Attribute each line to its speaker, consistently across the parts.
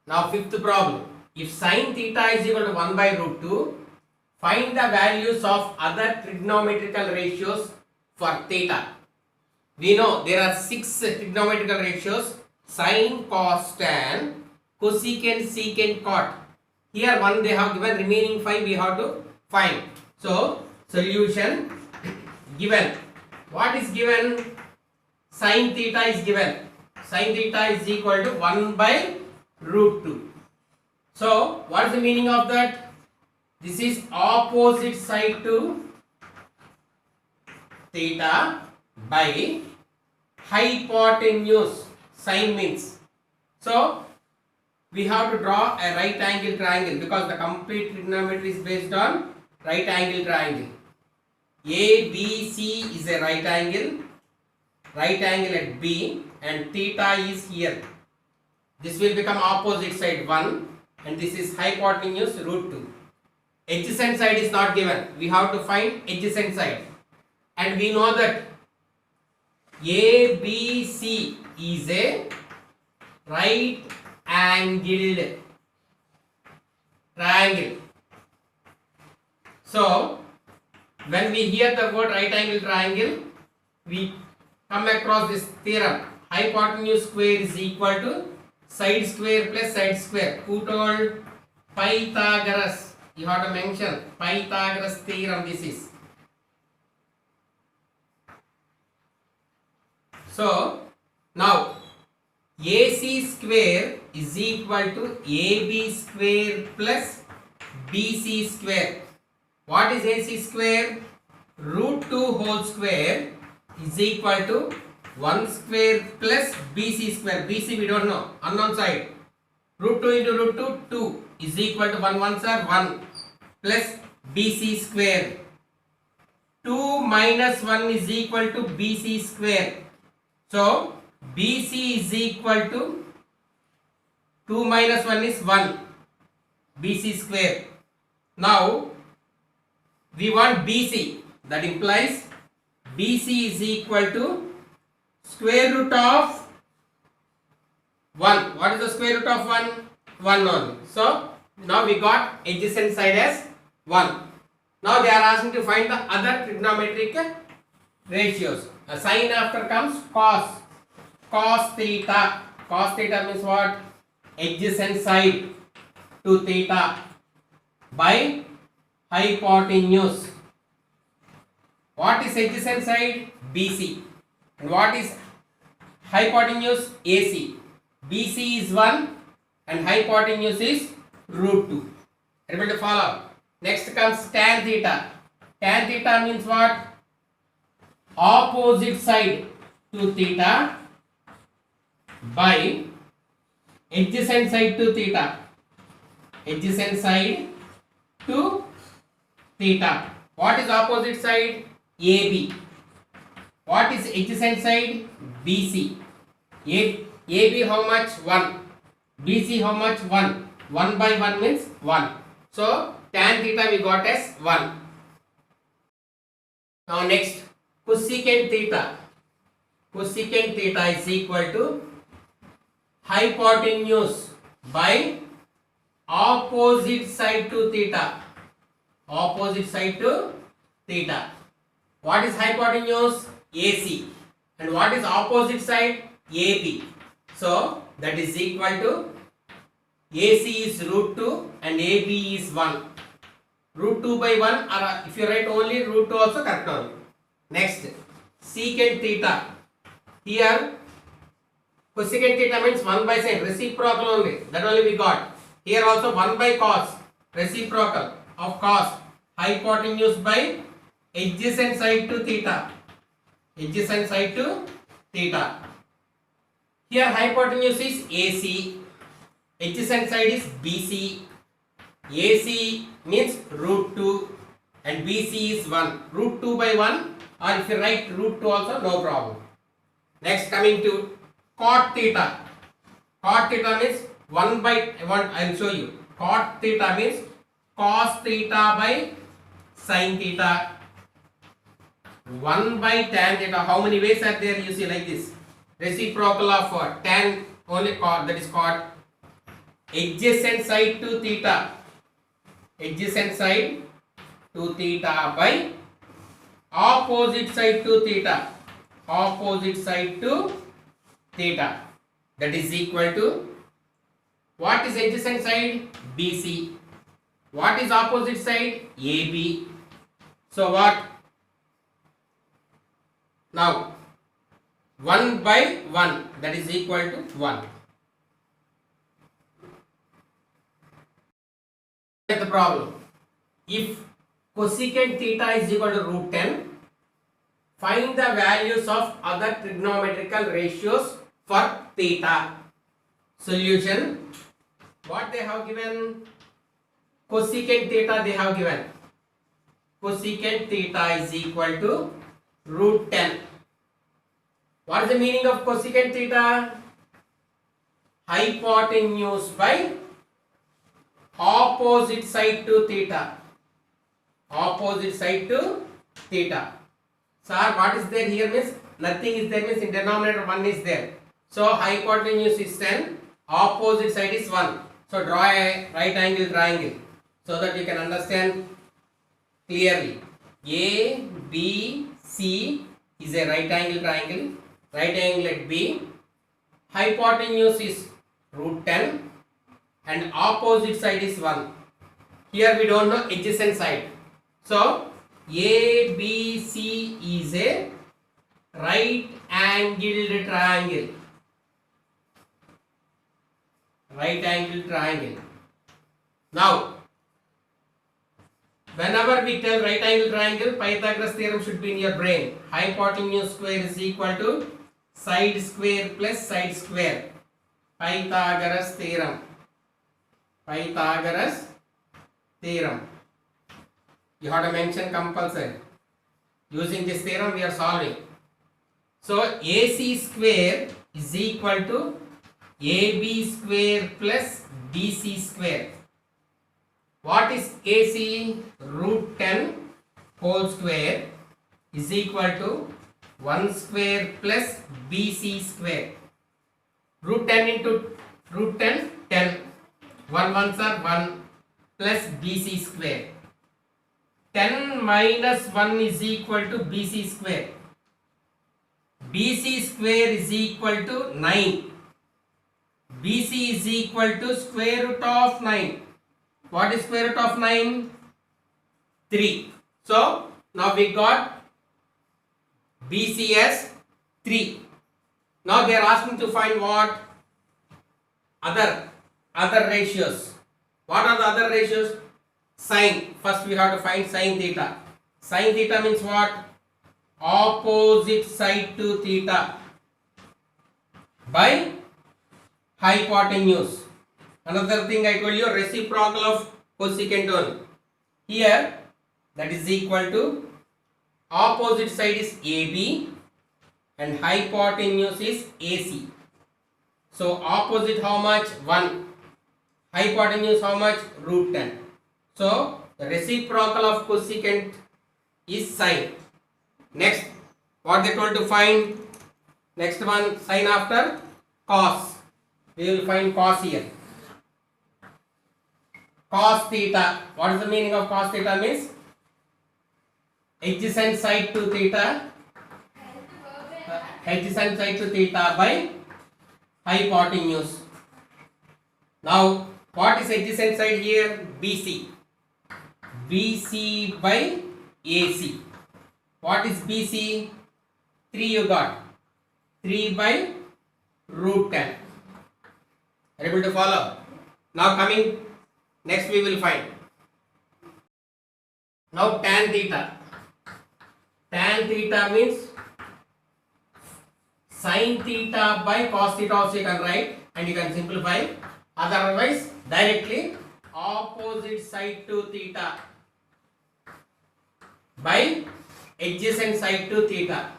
Speaker 1: Now fifth problem. If sin theta is equal to 1 by root 2, find the values of other trigonometrical ratios for theta. We know there are 6 trigonometrical ratios: sin, cos, tan, cosecant, secant, cot. Here one they have given, remaining 5 we have to find. So solution given. What is given? Sin theta is given. Sin theta is equal to 1 by root 2. So what is the meaning of that? This is opposite side to theta by hypotenuse. Sin means. So we have to draw a right angle triangle because the complete trigonometry is based on right angle triangle. ABC is a right angle at B, and theta is here. This will become opposite side 1, and this is hypotenuse root 2. Adjacent side is not given. We have to find adjacent side, and we know that ABC is a right angled triangle. So when we hear the word right angle triangle, we come across this theorem: hypotenuse square is equal to side square plus side square. Who told? Pythagoras. You have to mention Pythagoras theorem. This is. So now AC square is equal to AB square plus BC square. What is AC square? Root 2 whole square is equal to 1 square plus BC square. BC we don't know, unknown side. Root 2 into root 2, 2 is equal to 1 ones are 1 plus BC square. 2 minus 1 is equal to BC square. So BC is equal to 2 minus 1 is 1 BC square. Now we want BC. That implies BC is equal to square root of 1. What is the square root of 1? 1 only. So now we got adjacent side as 1. Now they are asking to find the other trigonometric ratios. A sin after comes cos. Cos theta. Cos theta means what? Adjacent side to theta by hypotenuse. What is adjacent side? BC. And what is hypotenuse? AC. BC is 1 and hypotenuse is root 2. Able to follow? Next comes tan theta. Tan theta means what? Opposite side to theta by adjacent side to theta. Adjacent side to theta. What is opposite side? AB. What is adjacent side? BC. AB how much? 1. BC how much? 1. 1 by 1 means 1. So tan theta we got as 1. Now next, cosecant theta. Cosecant theta is equal to hypotenuse by opposite side to theta. Opposite side to theta. What is hypotenuse? AC. And what is opposite side? AB. So that is equal to AC is root 2 and AB is 1. Root 2 by 1, or if you write only root 2 also correct only. Next, secant theta. Here cosecant theta means 1 by sin, reciprocal only. That only we got. Here also 1 by cos, reciprocal of cos. Hypotenuse by adjacent side to theta. Adjacent side to theta. Here hypotenuse is AC. Adjacent side is BC. AC means root 2 and BC is 1. Root 2 by 1, or if you write root 2 also, no problem. Next coming to cot theta. Cot theta means 1 by 1. I will show you. Cot theta means cos theta by sin theta. 1 by tan theta. How many ways are there? You see like this. Reciprocal of tan only cot, that is cot. adjacent side to theta, adjacent side to theta by opposite side to theta, opposite side to theta. That is equal to, what is adjacent side? BC. What is opposite side? AB. So what? Now 1 by 1, that is equal to 1. The problem, if cosecant theta is equal to root 10, find the values of other trigonometrical ratios for theta. Solution, what they have given? Cosecant theta they have given. Cosecant theta is equal to root 10. What is the meaning of cosecant theta? Hypotenuse by opposite side to theta. Opposite side to theta. Sir, what is there here means? Nothing is there means in denominator 1 is there. So hypotenuse is 10, opposite side is 1. So draw a right angle triangle so that you can understand clearly. A, B, C is a right angle triangle. Right angle at B. Hypotenuse is root 10 and opposite side is 1. Here we don't know adjacent side. So ABC is a right angled triangle. Right angled triangle. Now, whenever we tell right angle triangle, Pythagoras theorem should be in your brain. Hypotenuse square is equal to side square plus side square. Pythagoras theorem. Pythagoras theorem. You have to mention compulsory. Using this theorem we are solving. So AC square is equal to AB square plus BC square. What is AC? Root 10 whole square is equal to 1 square plus BC square. Root 10 into root 10, 10. 1 ones are 1 plus BC square. 10 minus 1 is equal to BC square. BC square is equal to 9. BC is equal to square root of 9. What is square root of 9? 3. So now we got BC as 3. Now they are asking to find what? Other ratios. What are the other ratios? Sine. First we have to find sine theta. Sine theta means what? Opposite side to theta by hypotenuse. Another thing I told you, reciprocal of cosecant only. Here that is equal to opposite side is AB and hypotenuse is AC. So opposite how much? 1. Hypotenuse how much? Root 10. So the reciprocal of cosecant is sine. Next, what they told to find? Next one, sine after cos. We will find cos here. Cos theta. What is the meaning of cos theta? Means adjacent side to theta. Adjacent side to theta by hypotenuse. Now, what is adjacent side here? BC. BC by AC. What is BC? 3 you got. 3 by root 10. Are you able to follow? Now coming, next we will find. Now tan theta. Tan theta means sin theta by cos theta also you can write and you can simplify. Otherwise, directly opposite side to theta by adjacent side to theta.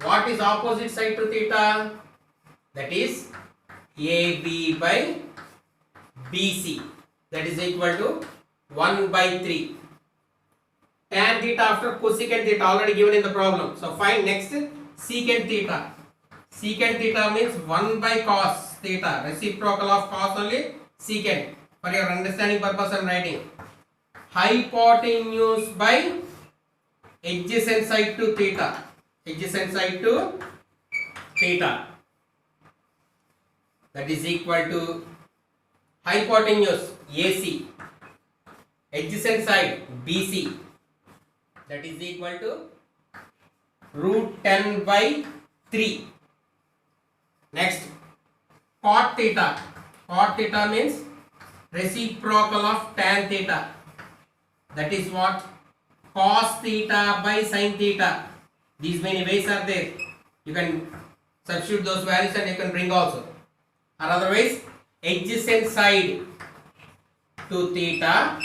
Speaker 1: What is opposite side to theta? That is AB by BC. That is equal to 1 by 3. Tan theta after cosecant theta already given in the problem. So find next secant theta. Secant theta means 1 by cos theta, reciprocal of cos only, secant. For your understanding purpose I am writing. Hypotenuse by adjacent side to theta. Adjacent side to theta. That is equal to hypotenuse AC. Adjacent side BC. That is equal to root 10 by 3. Next, cot theta. Cot theta means reciprocal of tan theta. That is what? Cos theta by sin theta. These many ways are there. You can substitute those values and you can bring also. Or otherwise, adjacent side to theta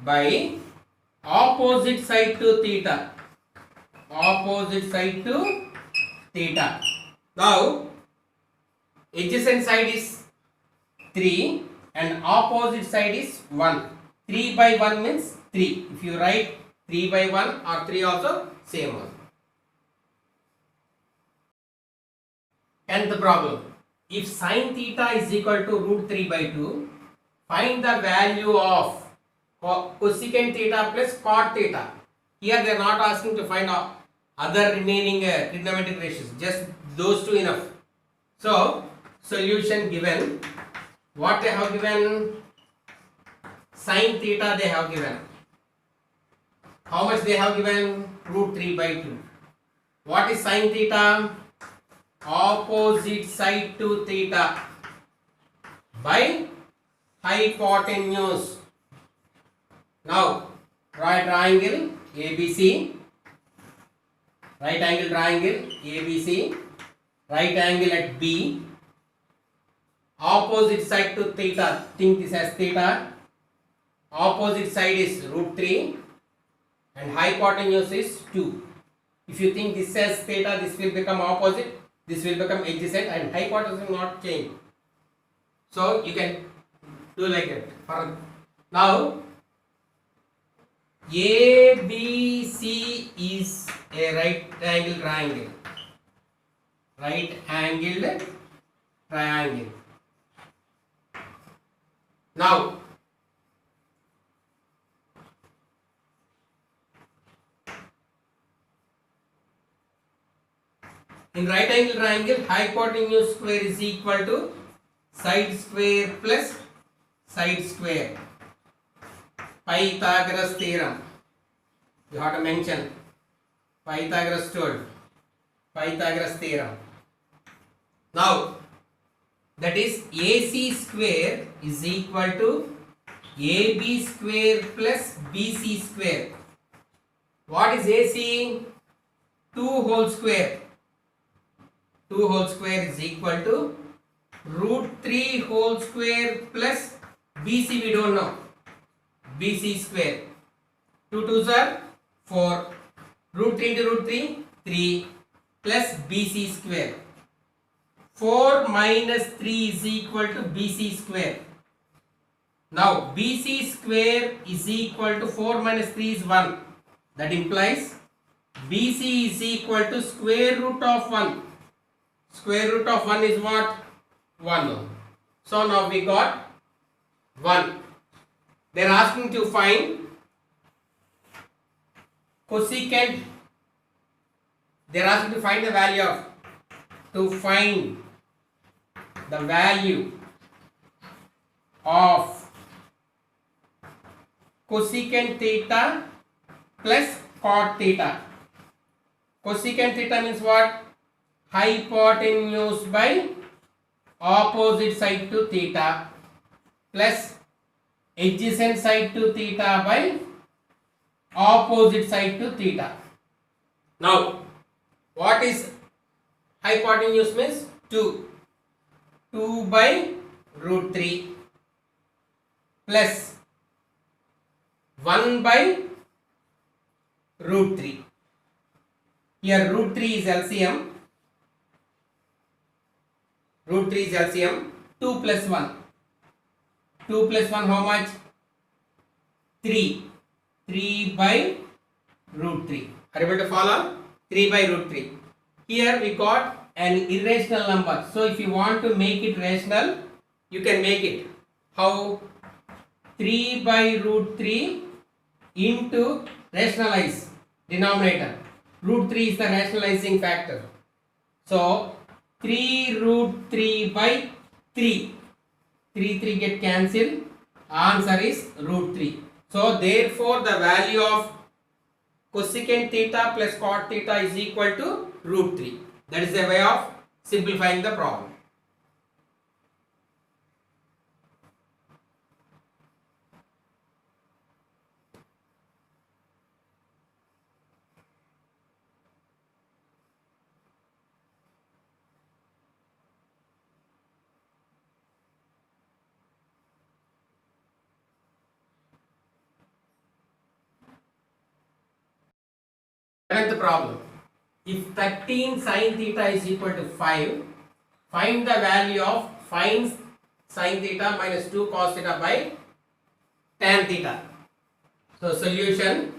Speaker 1: by opposite side to theta. Opposite side to theta. Now, adjacent side is 3 and opposite side is 1. 3 by 1 means 3. If you write 3 by 1 or 3 also, same one. And the problem. If sin theta is equal to root 3 by 2, find the value of cosecant theta plus cot theta. Here they are not asking to find other remaining trigonometric ratios, just those two enough. So, solution given. What they have given? Sin theta they have given. How much they have given? Root 3 by 2. What is sin theta? Opposite side to theta by hypotenuse. Now, draw a triangle ABC. Right angle triangle ABC. Right angle at B. Opposite side to theta. Think this as theta. Opposite side is root 3 and hypotenuse is 2. If you think this as theta, this will become opposite, this will become adjacent, and hypotenuse will not change. So you can do like that. Now ABC is a right angle triangle. Right angled triangle. Now, in right angle triangle, hypotenuse square is equal to side square plus side square. Pythagoras theorem. You have to mention. Pythagoras told. Pythagoras theorem. Now, that is AC square is equal to AB square plus BC square. What is AC? 2 whole square. 2 whole square is equal to root 3 whole square plus BC we don't know. BC square. 2 2s are 4. Root 3 into root 3, 3 plus BC square. 4 minus 3 is equal to BC square. Now BC square is equal to 4 minus 3 is 1. That implies BC is equal to square root of 1. Square root of 1 is what? 1. So now we got 1. They are asking to find cosecant. They are asking to find the value of, to find the value of cosecant theta plus cot theta. Cosecant theta means what? Hypotenuse by opposite side to theta plus adjacent side to theta by opposite side to theta. Now, what is hypotenuse means? 2. 2 by root 3 plus 1 by root 3. Here root 3 is LCM. Root 3 is LCM. 2 plus 1. 2 plus 1 how much? 3. 3 by root 3. Are you able to follow? 3 by root 3. Here we got an irrational number. So if you want to make it rational, you can make it. How? 3 by root 3 into rationalize denominator. Root 3 is the rationalizing factor. So 3 root 3 by 3. 3 get cancelled. Answer is root 3. So therefore the value of cosecant theta plus cot theta is equal to root 3. That is a way of simplifying the problem. Seventh problem. If 13 sin theta is equal to 5, find the value of sin theta minus 2 cos theta by tan theta. So solution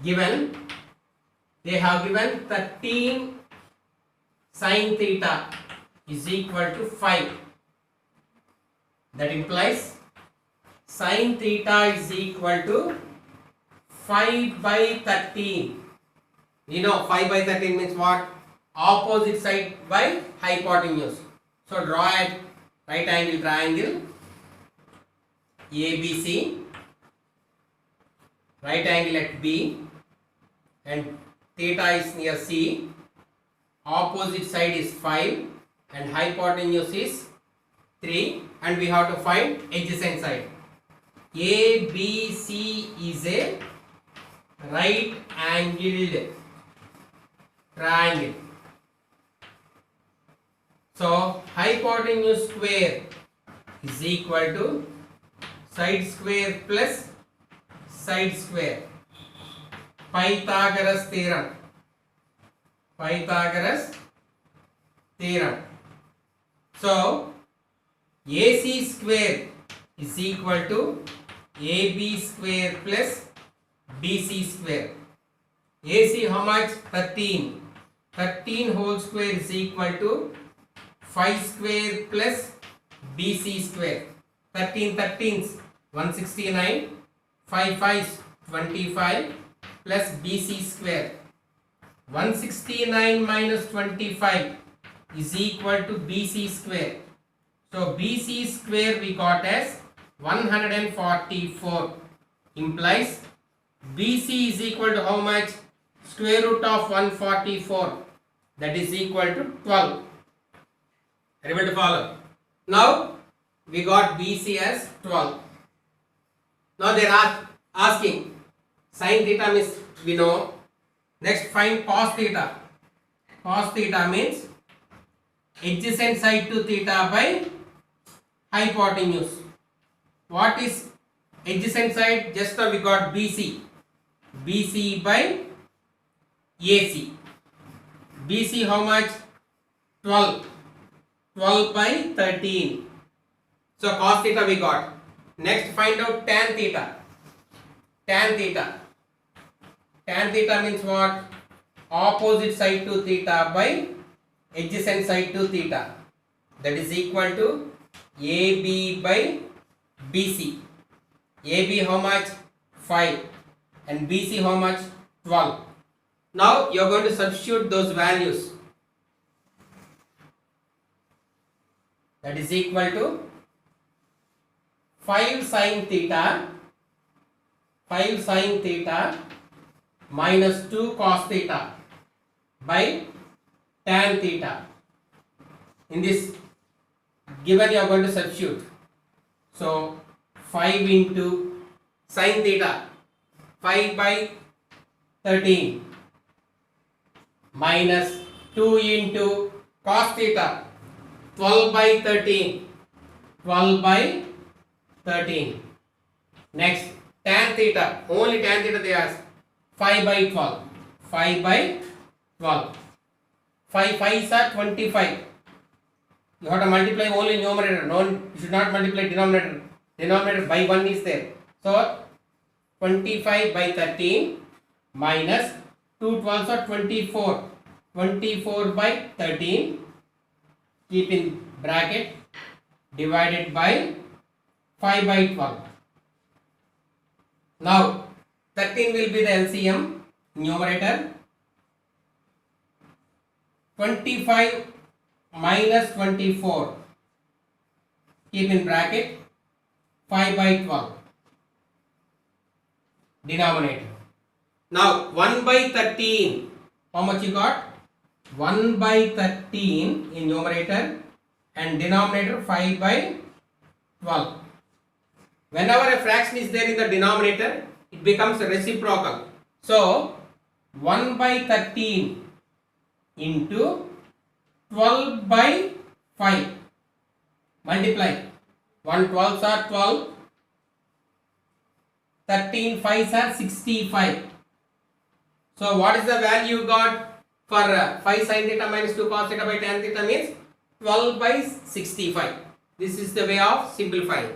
Speaker 1: given, they have given 13 sin theta is equal to 5. That implies sin theta is equal to 5 by 13. You know 5 by 13 means what? Opposite side by hypotenuse. So draw a right angle triangle ABC, right angle at B, and theta is near C. Opposite side is 5 and hypotenuse is 3, and we have to find adjacent side. ABC is a right angled triangle. So hypotenuse square is equal to side square plus side square. Pythagoras theorem. Pythagoras theorem. So AC square is equal to AB square plus BC square. AC how much? 13. 13 whole square is equal to 5 square plus BC square. 13 13s 169, 5 5s 25 plus BC square. 169 minus 25 is equal to BC square. So BC square we got as 144, implies BC is equal to how much? Square root of 144, that is equal to 12. Are you able to follow? Now we got BC as 12. Now they are asking sin theta means we know. Next find cos theta. Cos theta means adjacent side to theta by hypotenuse. What is adjacent side? Just now we got BC. BC by AC. BC how much? 12. 12 by 13. So cos theta we got. Next find out tan theta. Tan theta. Tan theta means what? Opposite side to theta by adjacent side to theta. That is equal to AB by BC. AB how much? 5. And BC how much? 12. Now you are going to substitute those values. That is equal to 5 sin theta minus 2 cos theta by tan theta. In this given you are going to substitute. So 5 into sin theta, 5 by 13, minus 2 into cos theta, 12 by 13, 12 by 13. Next tan theta, only tan theta they ask, 5 by 12, 5 by 12. 5 5s are 25. You have to multiply only numerator. No, you should not multiply denominator. Denominator by 1 is there. So 25 by 13 minus 2 12s are 24. 24 by 13, keep in bracket, divided by 5 by 12. Now 13 will be the LCM, numerator. 25 minus 24, keep in bracket, 5 by 12, denominator. Now 1 by 13, how much you got? 1 by 13 in numerator and denominator 5 by 12. Whenever a fraction is there in the denominator, it becomes reciprocal. So 1 by 13 into 12 by 5, multiply. 1 12s are 12, 13 5s are 65. So what is the value you got for 5 sin theta minus 2 cos theta by tan theta means 12 by 65. This is the way of simplifying.